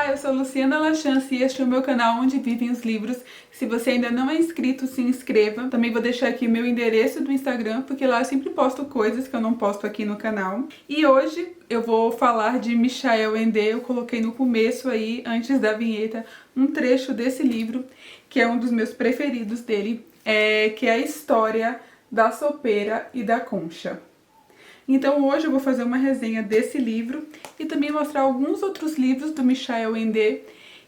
Olá, eu sou Luciana Lachance e este é o meu canal onde vivem os livros. Se você ainda não é inscrito, se inscreva. Também vou deixar aqui meu endereço do Instagram, porque lá eu sempre posto coisas que eu não posto aqui no canal. E hoje eu vou falar de Michael Ende. Eu coloquei no começo aí, antes da vinheta, um trecho desse livro, que é um dos meus preferidos dele, que é a história da sopeira e da concha. Então hoje eu vou fazer uma resenha desse livro e também mostrar alguns outros livros do Michael Ende,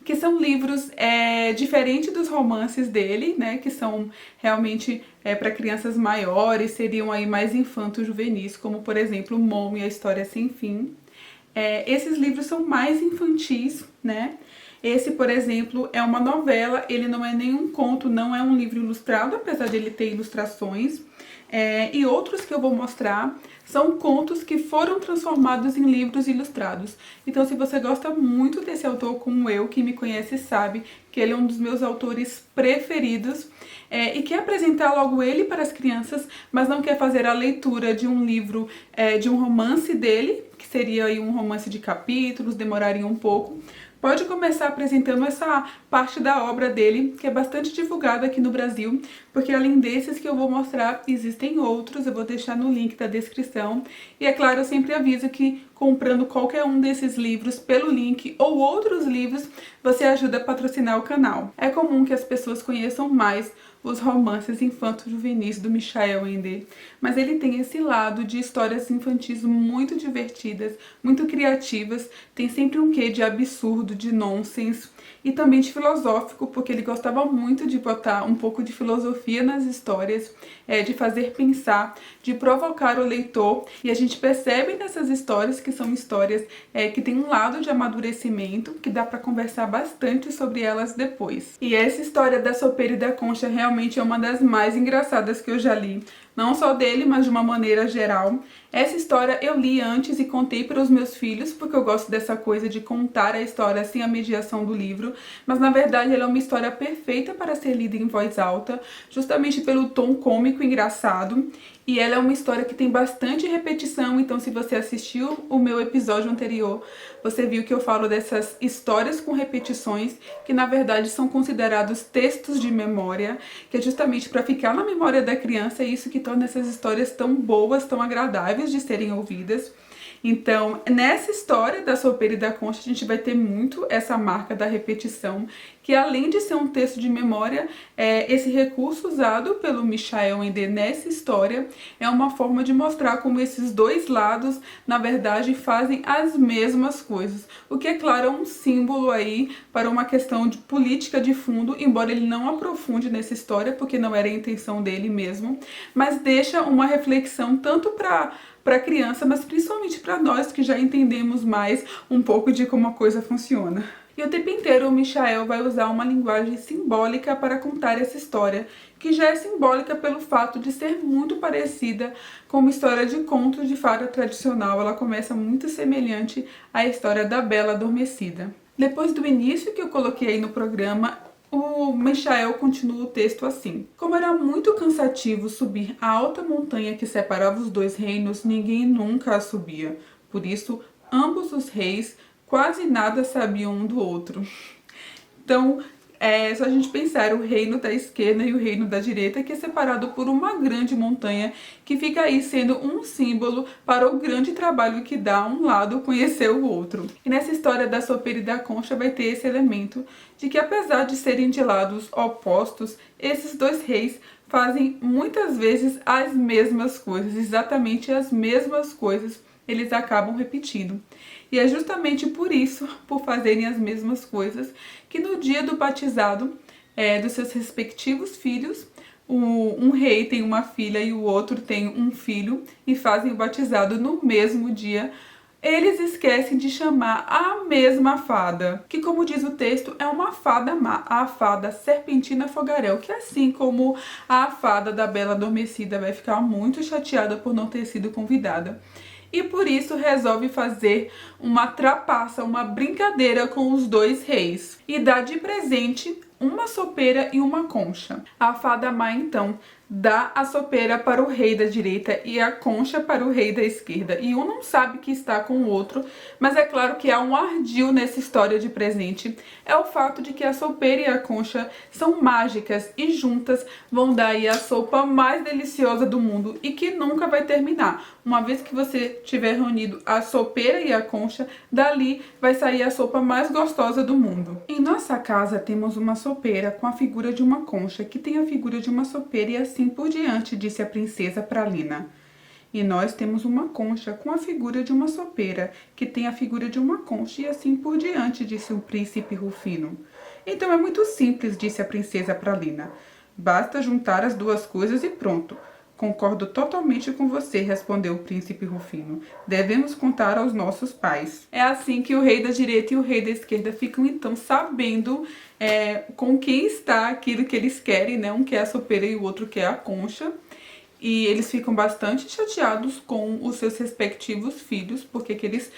que são livros diferentes dos romances dele, né, que são realmente para crianças maiores, seriam aí mais infanto-juvenis, como por exemplo Momo e a História Sem Fim. Esses livros são mais infantis, né? Esse, por exemplo, é uma novela, ele não é nenhum conto, não é um livro ilustrado, apesar de ele ter ilustrações. E outros que eu vou mostrar são contos que foram transformados em livros ilustrados. Então, se você gosta muito desse autor como eu, quem me conhece sabe que ele é um dos meus autores preferidos, e quer apresentar logo ele para as crianças, mas não quer fazer a leitura de um livro, de um romance dele, que seria aí um romance de capítulos, demoraria um pouco. Pode começar apresentando essa parte da obra dele, que é bastante divulgada aqui no Brasil, porque além desses que eu vou mostrar, existem outros, eu vou deixar no link da descrição. E é claro, eu sempre aviso que comprando qualquer um desses livros pelo link ou outros livros, você ajuda a patrocinar o canal. É comum que as pessoas conheçam mais os romances infanto-juvenis do Michael Ende, mas ele tem esse lado de histórias infantis muito divertidas, muito criativas, tem sempre um quê de absurdo, de nonsense e também de filosófico, porque ele gostava muito de botar um pouco de filosofia nas histórias, de fazer pensar, de provocar o leitor, e a gente percebe nessas histórias que são histórias que tem um lado de amadurecimento, que dá para conversar bastante sobre elas depois. E essa história da sopeira e da concha realmente é uma das mais engraçadas que eu já li. Não só dele, mas de uma maneira geral. Essa história eu li antes e contei para os meus filhos, porque eu gosto dessa coisa de contar a história sem a mediação do livro. Mas na verdade ela é uma história perfeita para ser lida em voz alta, justamente pelo tom cômico e engraçado. E ela é uma história que tem bastante repetição, então se você assistiu o meu episódio anterior, você viu que eu falo dessas histórias com repetições, que na verdade são considerados textos de memória, que é justamente para ficar na memória da criança, e isso que torna essas histórias tão boas, tão agradáveis de serem ouvidas. Então, nessa história da sopeira e da concha, a gente vai ter muito essa marca da repetição, que além de ser um texto de memória, esse recurso usado pelo Michael Ende nessa história é uma forma de mostrar como esses dois lados, na verdade, fazem as mesmas coisas. O que, é claro, é um símbolo aí para uma questão de política de fundo, embora ele não aprofunde nessa história, porque não era a intenção dele mesmo, mas deixa uma reflexão tanto para criança, mas principalmente para nós que já entendemos mais um pouco de como a coisa funciona. E o tempo inteiro o Michael vai usar uma linguagem simbólica para contar essa história, que já é simbólica pelo fato de ser muito parecida com uma história de contos de fada tradicional. Ela começa muito semelhante à história da Bela Adormecida. Depois do início que eu coloquei aí no programa, o Michael continua o texto assim. Como era muito cansativo subir a alta montanha que separava os dois reinos, ninguém nunca a subia. Por isso, ambos os reis quase nada sabiam um do outro. Então, só a gente pensar o reino da esquerda e o reino da direita, que é separado por uma grande montanha, que fica aí sendo um símbolo para o grande trabalho que dá um lado conhecer o outro. E nessa história da sopeira e da concha vai ter esse elemento de que, apesar de serem de lados opostos, esses dois reis fazem muitas vezes as mesmas coisas, exatamente as mesmas coisas, eles acabam repetindo. E é justamente por isso, por fazerem as mesmas coisas, que no dia do batizado dos seus respectivos filhos, um rei tem uma filha e o outro tem um filho, e fazem o batizado no mesmo dia, eles esquecem de chamar a mesma fada, que, como diz o texto, é uma fada má, a fada Serpentina Fogaréu, que, assim como a fada da Bela Adormecida, vai ficar muito chateada por não ter sido convidada. E por isso resolve fazer uma trapaça, uma brincadeira com os dois reis, e dá de presente uma sopeira e uma concha. A fada má, então, dá a sopeira para o rei da direita e a concha para o rei da esquerda. E um não sabe que está com o outro, mas é claro que há um ardil nessa história de presente. É o fato de que a sopeira e a concha são mágicas e juntas vão dar aí a sopa mais deliciosa do mundo e que nunca vai terminar. Uma vez que você tiver reunido a sopeira e a concha, dali vai sair a sopa mais gostosa do mundo. Em nossa casa temos uma sopeira com a figura de uma concha, que tem a figura de uma sopeira e assim por diante, disse a princesa para Lina. E nós temos uma concha com a figura de uma sopeira, que tem a figura de uma concha e assim por diante, disse o príncipe Rufino. Então é muito simples, disse a princesa para Lina. Basta juntar as duas coisas e pronto. Concordo totalmente com você, respondeu o príncipe Rufino. Devemos contar aos nossos pais. É assim que o rei da direita e o rei da esquerda ficam então sabendo com quem está aquilo que eles querem, né? Um quer a sopeira e o outro quer a concha. E eles ficam bastante chateados com os seus respectivos filhos, porque que eles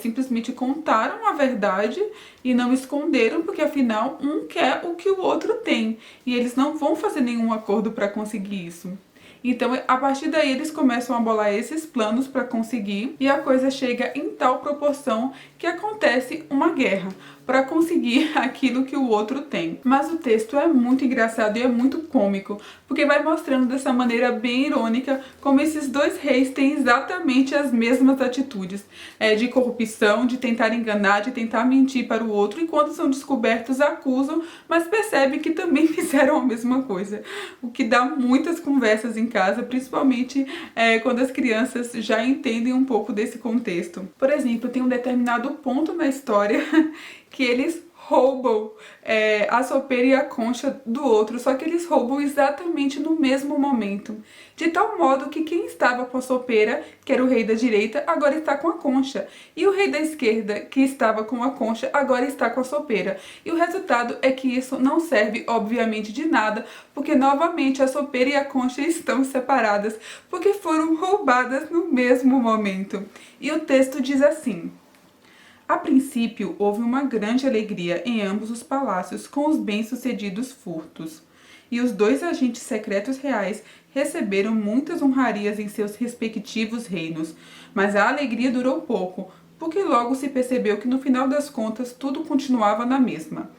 simplesmente contaram a verdade e não esconderam, porque afinal um quer o que o outro tem. E eles não vão fazer nenhum acordo para conseguir isso. Então, a partir daí, eles começam a bolar esses planos para conseguir e a coisa chega em tal proporção que acontece uma guerra para conseguir aquilo que o outro tem. Mas o texto é muito engraçado e é muito cômico, porque vai mostrando dessa maneira bem irônica como esses dois reis têm exatamente as mesmas atitudes de corrupção, de tentar enganar, de tentar mentir para o outro, e quando são descobertos acusam, mas percebem que também fizeram a mesma coisa, o que dá muitas conversas em casa, principalmente quando as crianças já entendem um pouco desse contexto. Por exemplo, tem um determinado ponto na história que eles roubam a sopeira e a concha do outro, só que eles roubam exatamente no mesmo momento, de tal modo que quem estava com a sopeira, que era o rei da direita, agora está com a concha, e o rei da esquerda, que estava com a concha, agora está com a sopeira. E o resultado é que isso não serve, obviamente, de nada, porque novamente a sopeira e a concha estão separadas, porque foram roubadas no mesmo momento. E o texto diz assim: a princípio, houve uma grande alegria em ambos os palácios com os bem-sucedidos furtos, e os dois agentes secretos reais receberam muitas honrarias em seus respectivos reinos, mas a alegria durou pouco, porque logo se percebeu que no final das contas tudo continuava na mesma.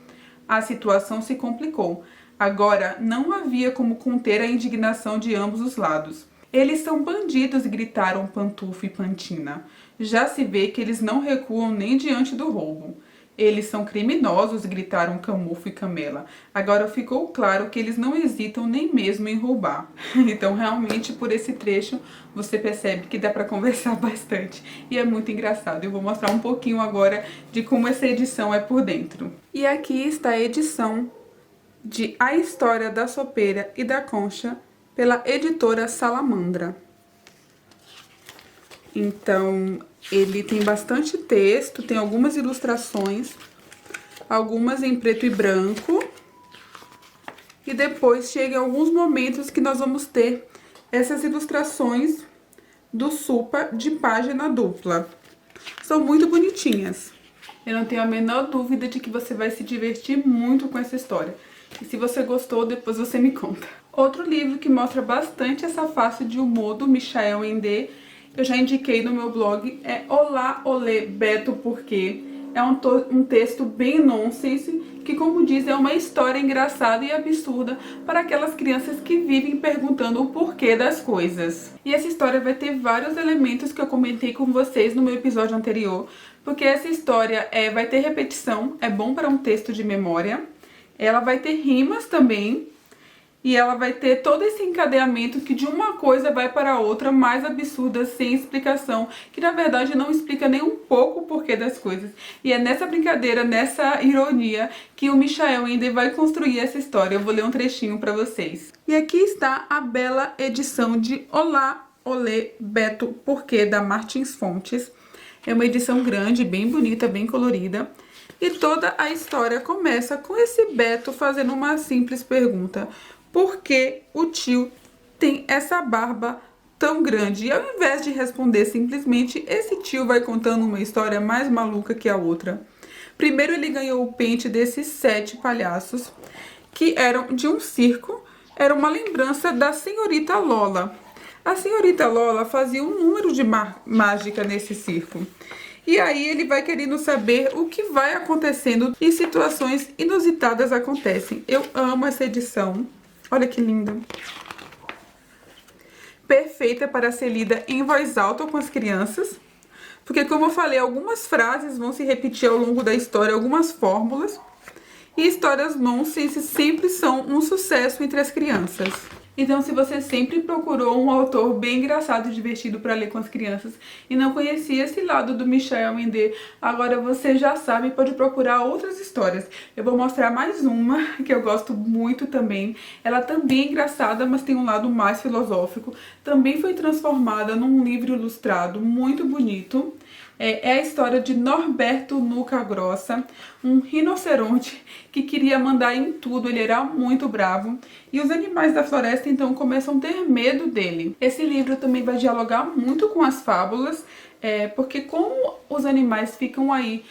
A situação se complicou. Agora não havia como conter a indignação de ambos os lados. Eles são bandidos, gritaram Pantufo e Pantina. Já se vê que eles não recuam nem diante do roubo. Eles são criminosos, gritaram Camufo e Camela. Agora ficou claro que eles não hesitam nem mesmo em roubar. Então, realmente, por esse trecho, você percebe que dá para conversar bastante. E é muito engraçado. Eu vou mostrar um pouquinho agora de como essa edição é por dentro. E aqui está a edição de A História da Sopeira e da Concha, pela editora Salamandra. Então, ele tem bastante texto, tem algumas ilustrações, algumas em preto e branco. E depois chegam alguns momentos que nós vamos ter essas ilustrações do Supa de página dupla. São muito bonitinhas. Eu não tenho a menor dúvida de que você vai se divertir muito com essa história. E se você gostou, depois você me conta. Outro livro que mostra bastante essa face de humor do Michael Ende, eu já indiquei no meu blog, é Olá, Olê, Beto, Por quê? É um texto bem nonsense, que, como diz, é uma história engraçada e absurda para aquelas crianças que vivem perguntando o porquê das coisas. E essa história vai ter vários elementos que eu comentei com vocês no meu episódio anterior, porque essa história vai ter repetição, é bom para um texto de memória, ela vai ter rimas também, e ela vai ter todo esse encadeamento que de uma coisa vai para a outra, mais absurda, sem explicação, que na verdade não explica nem um pouco o porquê das coisas. E é nessa brincadeira, nessa ironia, que o Michael ainda vai construir essa história. Eu vou ler um trechinho para vocês. E aqui está a bela edição de Olá, Olê, Beto, Por quê? Da Martins Fontes. É uma edição grande, bem bonita, bem colorida. E toda a história começa com esse Beto fazendo uma simples pergunta: por que o tio tem essa barba tão grande? E ao invés de responder simplesmente, esse tio vai contando uma história mais maluca que a outra. Primeiro ele ganhou o pente desses 7 palhaços, que eram de um circo, era uma lembrança da senhorita Lola. A senhorita Lola fazia um número de mágica nesse circo. E aí ele vai querendo saber o que vai acontecendo e situações inusitadas acontecem. Eu amo essa edição. Olha que linda. Perfeita para ser lida em voz alta com as crianças. Porque, como eu falei, algumas frases vão se repetir ao longo da história, algumas fórmulas. E histórias nonsense sempre são um sucesso entre as crianças. Então, se você sempre procurou um autor bem engraçado e divertido para ler com as crianças e não conhecia esse lado do Michael Ende, agora você já sabe e pode procurar outras histórias. Eu vou mostrar mais uma que eu gosto muito também. Ela também é engraçada, mas tem um lado mais filosófico. Também foi transformada num livro ilustrado muito bonito. É a história de Norberto Nuca Grossa, um rinoceronte que queria mandar em tudo, ele era muito bravo. E os animais da floresta então começam a ter medo dele. Esse livro também vai dialogar muito com as fábulas, porque como os animais ficam aí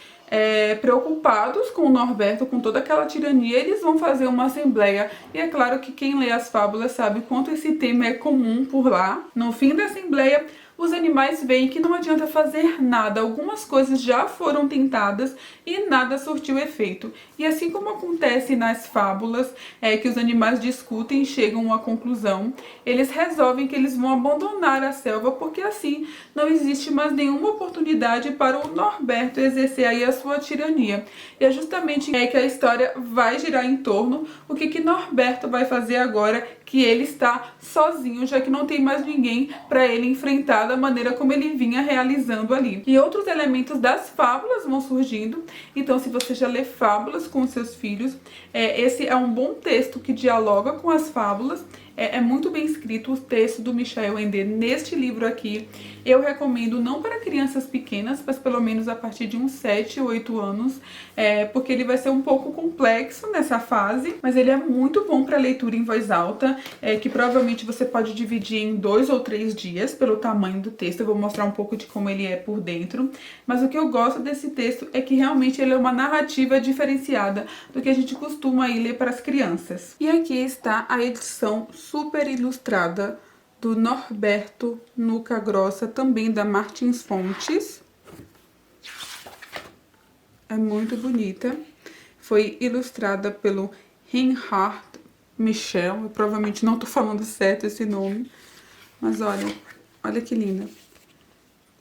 preocupados com o Norberto, com toda aquela tirania, eles vão fazer uma assembleia. E é claro que quem lê as fábulas sabe quanto esse tema é comum por lá. No fim da assembleia, os animais veem que não adianta fazer nada. Algumas coisas já foram tentadas e nada surtiu efeito. E assim como acontece nas fábulas, que os animais discutem e chegam a uma conclusão, eles resolvem que eles vão abandonar a selva, porque assim não existe mais nenhuma oportunidade para o Norberto exercer aí a sua tirania. E é justamente que a história vai girar em torno o que Norberto vai fazer agora que ele está sozinho, já que não tem mais ninguém para ele enfrentar da maneira como ele vinha realizando ali. E outros elementos das fábulas vão surgindo. Então, se você já lê fábulas com seus filhos, esse é um bom texto que dialoga com as fábulas. É muito bem escrito o texto do Michael Ende neste livro aqui. Eu recomendo não para crianças pequenas, mas pelo menos a partir de uns 7 ou 8 anos, porque ele vai ser um pouco complexo nessa fase, mas ele é muito bom para leitura em voz alta, que provavelmente você pode dividir em 2 ou 3 dias pelo tamanho do texto. Eu vou mostrar um pouco de como ele é por dentro, mas o que eu gosto desse texto é que realmente ele é uma narrativa diferenciada do que a gente costuma aí ler para as crianças. E aqui está a edição super ilustrada do Norberto Nuca Grossa, também da Martins Fontes. É muito bonita. Foi ilustrada pelo Reinhard Michel. Eu provavelmente não tô falando certo esse nome, mas olha que linda.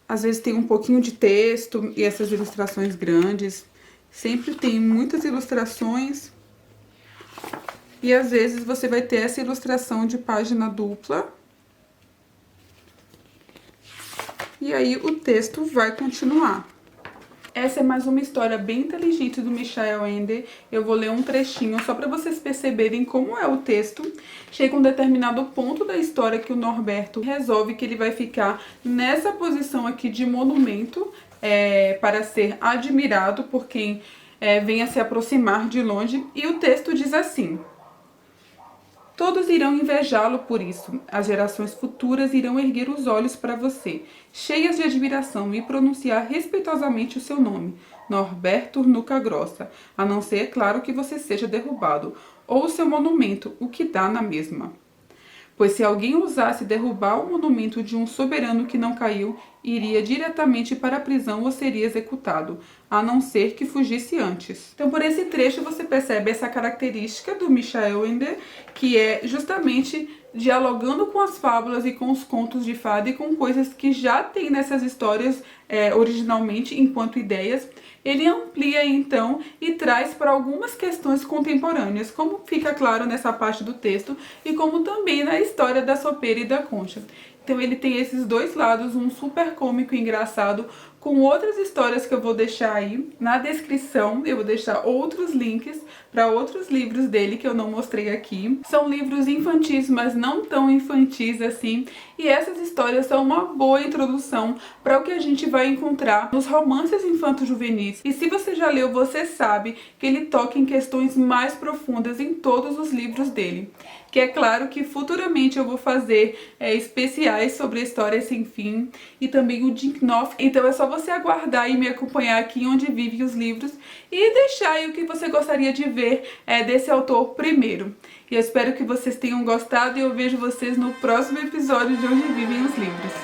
Às vezes tem um pouquinho de texto e essas ilustrações grandes. Sempre tem muitas ilustrações. E às vezes você vai ter essa ilustração de página dupla. E aí o texto vai continuar. Essa é mais uma história bem inteligente do Michael Ende. Eu vou ler um trechinho só para vocês perceberem como é o texto. Chega um determinado ponto da história que o Norberto resolve que ele vai ficar nessa posição aqui de monumento, para ser admirado por quem venha se aproximar de longe. E o texto diz assim: todos irão invejá-lo por isso. As gerações futuras irão erguer os olhos para você, cheias de admiração, e pronunciar respeitosamente o seu nome, Norberto Nuca Grossa, a não ser, é claro, que você seja derrubado, ou o seu monumento, o que dá na mesma. Pois se alguém ousasse derrubar o monumento de um soberano que não caiu, iria diretamente para a prisão ou seria executado, a não ser que fugisse antes. Então, por esse trecho, você percebe essa característica do Michael Ende, que é justamente dialogando com as fábulas e com os contos de fada e com coisas que já tem nessas histórias originalmente enquanto ideias. Ele amplia então e traz para algumas questões contemporâneas, como fica claro nessa parte do texto e como também na história da Sopeira e da Concha. Então ele tem esses dois lados, um super cômico e engraçado, com outras histórias que eu vou deixar aí na descrição. Eu vou deixar outros links para outros livros dele que eu não mostrei aqui. São livros infantis, mas não tão infantis assim. E essas histórias são uma boa introdução para o que a gente vai encontrar nos romances infanto-juvenis. E se você já leu, você sabe que ele toca em questões mais profundas em todos os livros dele. que é claro que futuramente eu vou fazer especiais sobre a História Sem Fim e também o Jim Knopf. Então é só você aguardar e me acompanhar aqui Onde Vivem os Livros e deixar aí o que você gostaria de ver desse autor primeiro. E eu espero que vocês tenham gostado e eu vejo vocês no próximo episódio de Onde Vivem os Livros.